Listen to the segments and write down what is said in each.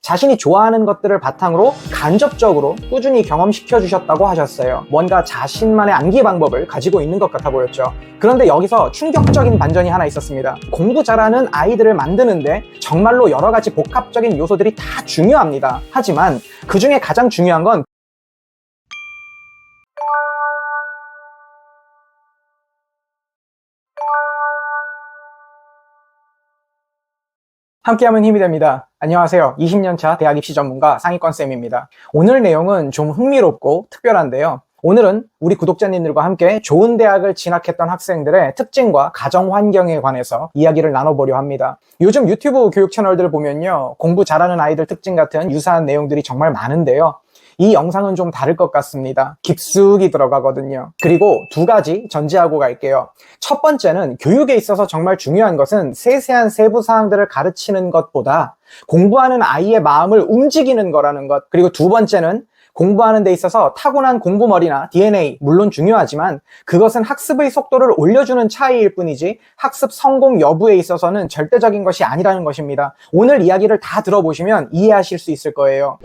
자신이 좋아하는 것들을 바탕으로 간접적으로 꾸준히 경험시켜 주셨다고 하셨어요. 뭔가 자신만의 암기 방법을 가지고 있는 것 같아 보였죠. 그런데 여기서 충격적인 반전이 하나 있었습니다. 공부 잘하는 아이들을 만드는데 정말로 여러 가지 복합적인 요소들이 다 중요합니다. 하지만 그 중에 가장 중요한 건 함께하면 힘이 됩니다. 안녕하세요. 20년차 대학 입시 전문가 상위권쌤입니다. 오늘 내용은 좀 흥미롭고 특별한데요. 오늘은 우리 구독자님들과 함께 좋은 대학을 진학했던 학생들의 특징과 가정 환경에 관해서 이야기를 나눠보려 합니다. 요즘 유튜브 교육 채널들 보면요, 공부 잘하는 아이들 특징 같은 유사한 내용들이 정말 많은데요. 이 영상은 좀 다를 것 같습니다. 깊숙이 들어가거든요. 그리고 두 가지 전제하고 갈게요. 첫 번째는 교육에 있어서 정말 중요한 것은 세세한 세부 사항들을 가르치는 것보다 공부하는 아이의 마음을 움직이는 거라는 것. 그리고 두 번째는 공부하는 데 있어서 타고난 공부머리나 DNA 물론 중요하지만 그것은 학습의 속도를 올려주는 차이일 뿐이지 학습 성공 여부에 있어서는 절대적인 것이 아니라는 것입니다. 오늘 이야기를 다 들어보시면 이해하실 수 있을 거예요.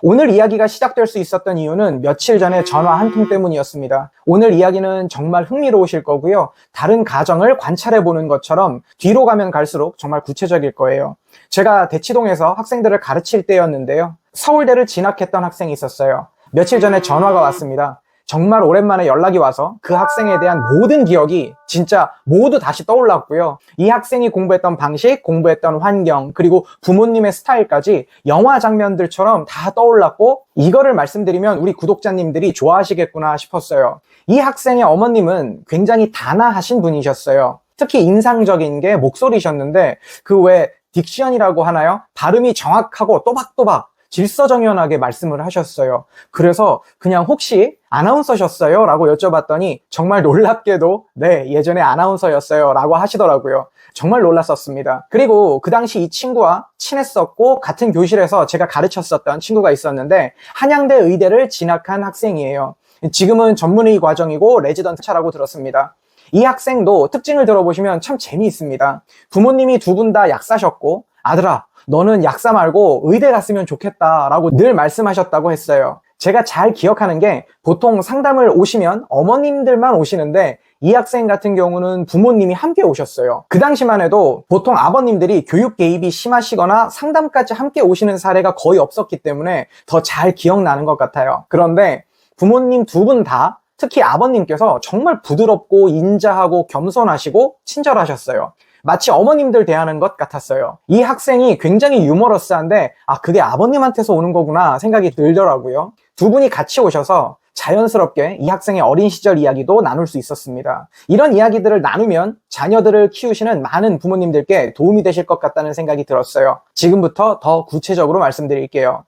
오늘 이야기가 시작될 수 있었던 이유는 며칠 전에 전화 한 통 때문이었습니다. 오늘 이야기는 정말 흥미로우실 거고요. 다른 가정을 관찰해보는 것처럼 뒤로 가면 갈수록 정말 구체적일 거예요. 제가 대치동에서 학생들을 가르칠 때였는데요. 서울대를 진학했던 학생이 있었어요. 며칠 전에 전화가 왔습니다. 정말 오랜만에 연락이 와서 그 학생에 대한 모든 기억이 진짜 모두 다시 떠올랐고요. 이 학생이 공부했던 방식, 공부했던 환경, 그리고 부모님의 스타일까지 영화 장면들처럼 다 떠올랐고 이거를 말씀드리면 우리 구독자님들이 좋아하시겠구나 싶었어요. 이 학생의 어머님은 굉장히 단아하신 분이셨어요. 특히 인상적인 게 목소리셨는데 그 외 딕션이라고 하나요? 발음이 정확하고 또박또박 질서정연하게 말씀을 하셨어요. 그래서 그냥 혹시 아나운서셨어요? 라고 여쭤봤더니 정말 놀랍게도 네, 예전에 아나운서였어요 라고 하시더라고요. 정말 놀랐었습니다. 그리고 그 당시 이 친구와 친했었고 같은 교실에서 제가 가르쳤었던 친구가 있었는데 한양대 의대를 진학한 학생이에요. 지금은 전문의 과정이고 레지던트차라고 들었습니다. 이 학생도 특징을 들어보시면 참 재미있습니다. 부모님이 두 분 다 약사셨고 아들아 너는 약사 말고 의대 갔으면 좋겠다 라고 늘 말씀하셨다고 했어요. 제가 잘 기억하는 게 보통 상담을 오시면 어머님들만 오시는데 이 학생 같은 경우는 부모님이 함께 오셨어요. 그 당시만 해도 보통 아버님들이 교육 개입이 심하시거나 상담까지 함께 오시는 사례가 거의 없었기 때문에 더 잘 기억나는 것 같아요. 그런데 부모님 두 분 다 특히 아버님께서 정말 부드럽고 인자하고 겸손하시고 친절하셨어요. 마치 어머님들 대하는 것 같았어요. 이 학생이 굉장히 유머러스한데 그게 아버님한테서 오는 거구나 생각이 들더라고요. 두 분이 같이 오셔서 자연스럽게 이 학생의 어린 시절 이야기도 나눌 수 있었습니다. 이런 이야기들을 나누면 자녀들을 키우시는 많은 부모님들께 도움이 되실 것 같다는 생각이 들었어요. 지금부터 더 구체적으로 말씀드릴게요.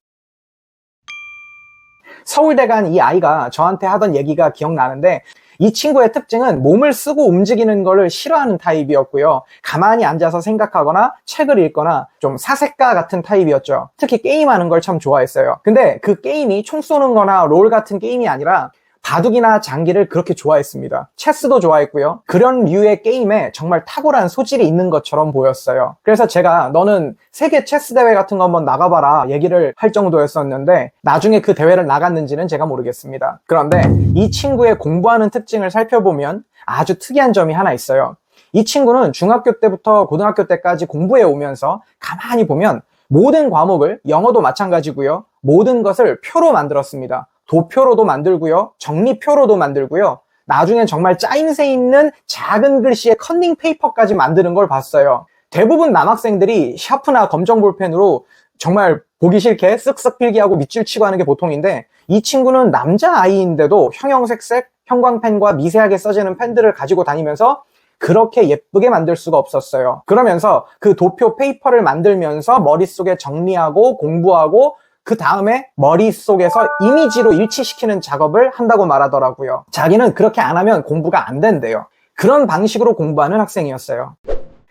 서울대 간 이 아이가 저한테 하던 얘기가 기억나는데 이 친구의 특징은 몸을 쓰고 움직이는 거를 싫어하는 타입이었고요. 가만히 앉아서 생각하거나 책을 읽거나 좀 사색가 같은 타입이었죠. 특히 게임하는 걸 참 좋아했어요. 근데 그 게임이 총 쏘는 거나 롤 같은 게임이 아니라 바둑이나 장기를 그렇게 좋아했습니다. 체스도 좋아했고요. 그런 류의 게임에 정말 탁월한 소질이 있는 것처럼 보였어요. 그래서 제가 너는 세계 체스 대회 같은 거 한번 나가봐라 얘기를 할 정도였었는데 나중에 그 대회를 나갔는지는 제가 모르겠습니다. 그런데 이 친구의 공부하는 특징을 살펴보면 아주 특이한 점이 하나 있어요. 이 친구는 중학교 때부터 고등학교 때까지 공부해 오면서 가만히 보면 모든 과목을 영어도 마찬가지고요. 모든 것을 표로 만들었습니다. 도표로도 만들고요. 정리표로도 만들고요. 나중엔 정말 짜임새 있는 작은 글씨의 커닝 페이퍼까지 만드는 걸 봤어요. 대부분 남학생들이 샤프나 검정 볼펜으로 정말 보기 싫게 쓱쓱 필기하고 밑줄 치고 하는 게 보통인데 이 친구는 남자아이인데도 형형색색 형광펜과 미세하게 써지는 펜들을 가지고 다니면서 그렇게 예쁘게 만들 수가 없었어요. 그러면서 그 도표 페이퍼를 만들면서 머릿속에 정리하고 공부하고 그 다음에 머릿속에서 이미지로 일치시키는 작업을 한다고 말하더라고요. 자기는 그렇게 안 하면 공부가 안 된대요. 그런 방식으로 공부하는 학생이었어요.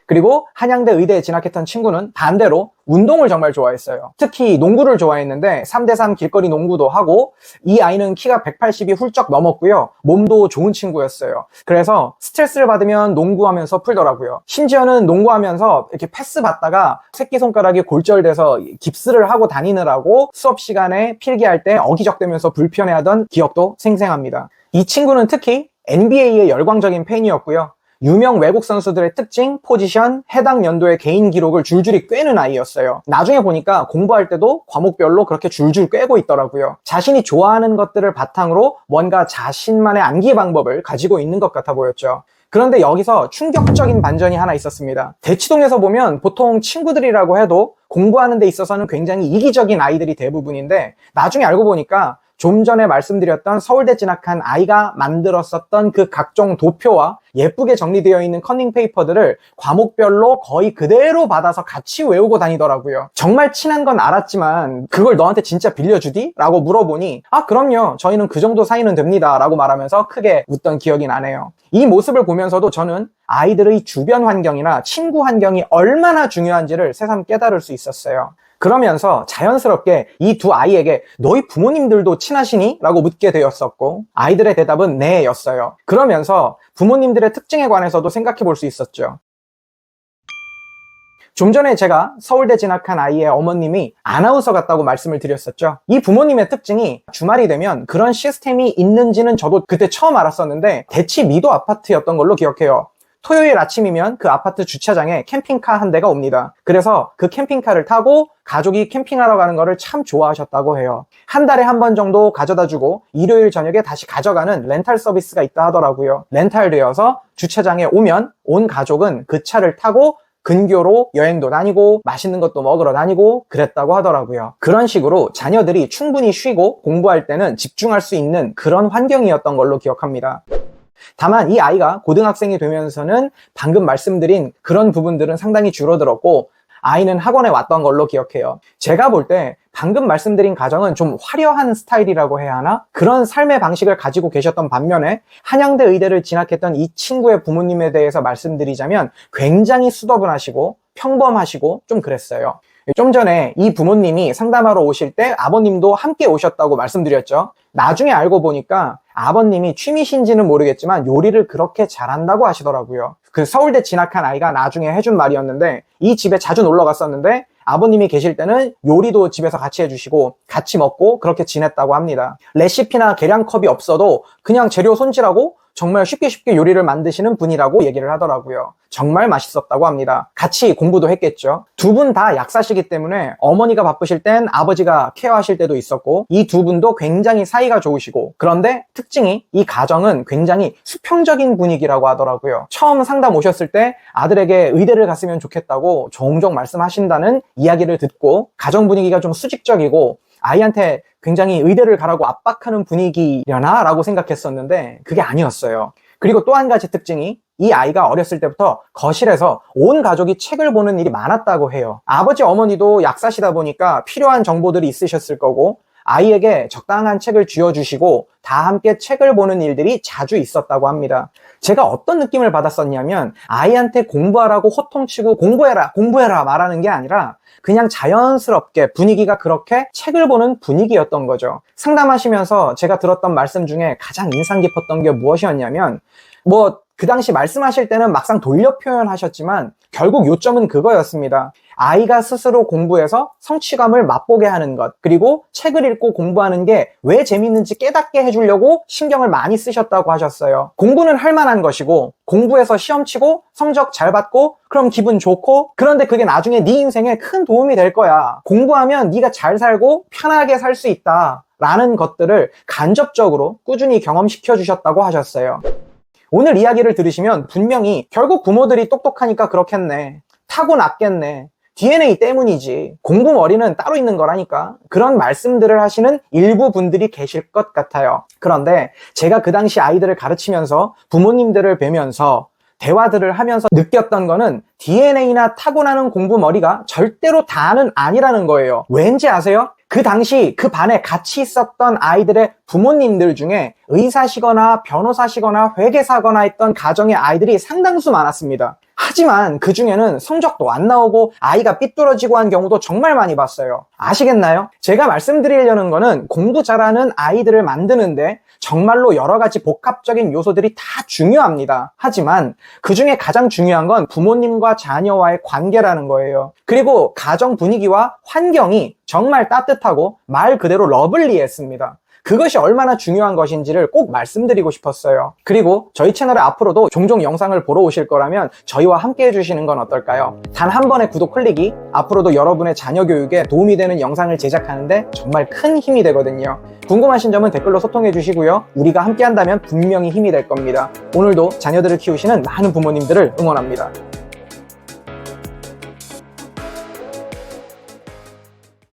그리고 한양대 의대에 진학했던 친구는 반대로 운동을 정말 좋아했어요. 특히 농구를 좋아했는데 3대3 길거리 농구도 하고, 이 아이는 키가 180이 훌쩍 넘었고요. 몸도 좋은 친구였어요. 그래서 스트레스를 받으면 농구하면서 풀더라고요. 심지어는 농구하면서 이렇게 패스 받다가 새끼손가락이 골절돼서 깁스를 하고 다니느라고 수업 시간에 필기할 때 어기적대면서 불편해하던 기억도 생생합니다. 이 친구는 특히 NBA의 열광적인 팬이었고요. 유명 외국 선수들의 특징, 포지션, 해당 연도의 개인 기록을 줄줄이 꿰는 아이였어요. 나중에 보니까 공부할 때도 과목별로 그렇게 줄줄 꿰고 있더라고요. 자신이 좋아하는 것들을 바탕으로 뭔가 자신만의 암기 방법을 가지고 있는 것 같아 보였죠. 그런데 여기서 충격적인 반전이 하나 있었습니다. 대치동에서 보면 보통 친구들이라고 해도 공부하는 데 있어서는 굉장히 이기적인 아이들이 대부분인데, 나중에 알고 보니까 좀 전에 말씀드렸던 서울대 진학한 아이가 만들었었던 그 각종 도표와 예쁘게 정리되어 있는 커닝 페이퍼들을 과목별로 거의 그대로 받아서 같이 외우고 다니더라고요. 정말 친한 건 알았지만 그걸 너한테 진짜 빌려주디? 라고 물어보니, 아 그럼요, 저희는 그 정도 사이는 됩니다 라고 말하면서 크게 웃던 기억이 나네요. 이 모습을 보면서도 저는 아이들의 주변 환경이나 친구 환경이 얼마나 중요한지를 새삼 깨달을 수 있었어요. 그러면서 자연스럽게 이 두 아이에게 너희 부모님들도 친하시니? 라고 묻게 되었었고, 아이들의 대답은 네 였어요. 그러면서 부모님들의 특징에 관해서도 생각해 볼 수 있었죠. 좀 전에 제가 서울대 진학한 아이의 어머님이 아나운서 같다고 말씀을 드렸었죠. 이 부모님의 특징이 주말이 되면 그런 시스템이 있는지는 저도 그때 처음 알았었는데, 대치 미도 아파트였던 걸로 기억해요. 토요일 아침이면 그 아파트 주차장에 캠핑카 한 대가 옵니다. 그래서 그 캠핑카를 타고 가족이 캠핑하러 가는 거를 참 좋아하셨다고 해요. 한 달에 한 번 정도 가져다주고 일요일 저녁에 다시 가져가는 렌탈 서비스가 있다 하더라고요. 렌탈되어서 주차장에 오면 온 가족은 그 차를 타고 근교로 여행도 다니고 맛있는 것도 먹으러 다니고 그랬다고 하더라고요. 그런 식으로 자녀들이 충분히 쉬고 공부할 때는 집중할 수 있는 그런 환경이었던 걸로 기억합니다. 다만 이 아이가 고등학생이 되면서는 방금 말씀드린 그런 부분들은 상당히 줄어들었고, 아이는 학원에 왔던 걸로 기억해요. 제가 볼 때 방금 말씀드린 가정은 좀 화려한 스타일이라고 해야 하나? 그런 삶의 방식을 가지고 계셨던 반면에 한양대 의대를 진학했던 이 친구의 부모님에 대해서 말씀드리자면 굉장히 수더분하시고 평범하시고 좀 그랬어요. 좀 전에 이 부모님이 상담하러 오실 때 아버님도 함께 오셨다고 말씀드렸죠. 나중에 알고 보니까 아버님이 취미신지는 모르겠지만 요리를 그렇게 잘한다고 하시더라고요. 그 서울대 진학한 아이가 나중에 해준 말이었는데, 이 집에 자주 놀러 갔었는데 아버님이 계실 때는 요리도 집에서 같이 해주시고 같이 먹고 그렇게 지냈다고 합니다. 레시피나 계량컵이 없어도 그냥 재료 손질하고 정말 쉽게 요리를 만드시는 분이라고 얘기를 하더라고요. 정말 맛있었다고 합니다. 같이 공부도 했겠죠. 두 분 다 약사시기 때문에 어머니가 바쁘실 땐 아버지가 케어하실 때도 있었고, 이 두 분도 굉장히 사이가 좋으시고, 그런데 특징이 이 가정은 굉장히 수평적인 분위기라고 하더라고요. 처음 상담 오셨을 때 아들에게 의대를 갔으면 좋겠다고 종종 말씀하신다는 이야기를 듣고, 가정 분위기가 좀 수직적이고 아이한테 굉장히 의대를 가라고 압박하는 분위기려나? 라고 생각했었는데 그게 아니었어요. 그리고 또 한 가지 특징이, 이 아이가 어렸을 때부터 거실에서 온 가족이 책을 보는 일이 많았다고 해요. 아버지 어머니도 약사시다 보니까 필요한 정보들이 있으셨을 거고, 아이에게 적당한 책을 쥐어주시고 다 함께 책을 보는 일들이 자주 있었다고 합니다. 제가 어떤 느낌을 받았었냐면, 아이한테 공부하라고 호통치고 공부해라 말하는 게 아니라 그냥 자연스럽게 분위기가 그렇게 책을 보는 분위기였던 거죠. 상담하시면서 제가 들었던 말씀 중에 가장 인상 깊었던 게 무엇이었냐면, 그 당시 말씀하실 때는 막상 돌려 표현하셨지만 결국 요점은 그거였습니다. 아이가 스스로 공부해서 성취감을 맛보게 하는 것, 그리고 책을 읽고 공부하는 게 왜 재밌는지 깨닫게 해주려고 신경을 많이 쓰셨다고 하셨어요. 공부는 할 만한 것이고, 공부해서 시험 치고 성적 잘 받고 그럼 기분 좋고, 그런데 그게 나중에 네 인생에 큰 도움이 될 거야. 공부하면 네가 잘 살고 편하게 살 수 있다 라는 것들을 간접적으로 꾸준히 경험시켜 주셨다고 하셨어요. 오늘 이야기를 들으시면 분명히 결국 부모들이 똑똑하니까 그렇겠네, 타고났겠네, DNA 때문이지, 공부머리는 따로 있는 거라니까, 그런 말씀들을 하시는 일부 분들이 계실 것 같아요. 그런데 제가 그 당시 아이들을 가르치면서 부모님들을 뵈면서 대화들을 하면서 느꼈던 거는, DNA나 타고나는 공부머리가 절대로 다는 아니라는 거예요. 왠지 아세요? 그 당시 그 반에 같이 있었던 아이들의 부모님들 중에 의사시거나 변호사시거나 회계사거나 했던 가정의 아이들이 상당수 많았습니다. 하지만 그 중에는 성적도 안 나오고 아이가 삐뚤어지고 한 경우도 정말 많이 봤어요. 아시겠나요? 제가 말씀드리려는 거는 공부 잘하는 아이들을 만드는데 정말로 여러 가지 복합적인 요소들이 다 중요합니다. 하지만 그 중에 가장 중요한 건 부모님과 자녀와의 관계라는 거예요. 그리고 가정 분위기와 환경이 정말 따뜻하고 말 그대로 러블리했습니다. 그것이 얼마나 중요한 것인지를 꼭 말씀드리고 싶었어요. 그리고 저희 채널에 앞으로도 종종 영상을 보러 오실 거라면 저희와 함께 해주시는 건 어떨까요? 단 한 번의 구독 클릭이 앞으로도 여러분의 자녀 교육에 도움이 되는 영상을 제작하는데 정말 큰 힘이 되거든요. 궁금하신 점은 댓글로 소통해 주시고요. 우리가 함께 한다면 분명히 힘이 될 겁니다. 오늘도 자녀들을 키우시는 많은 부모님들을 응원합니다.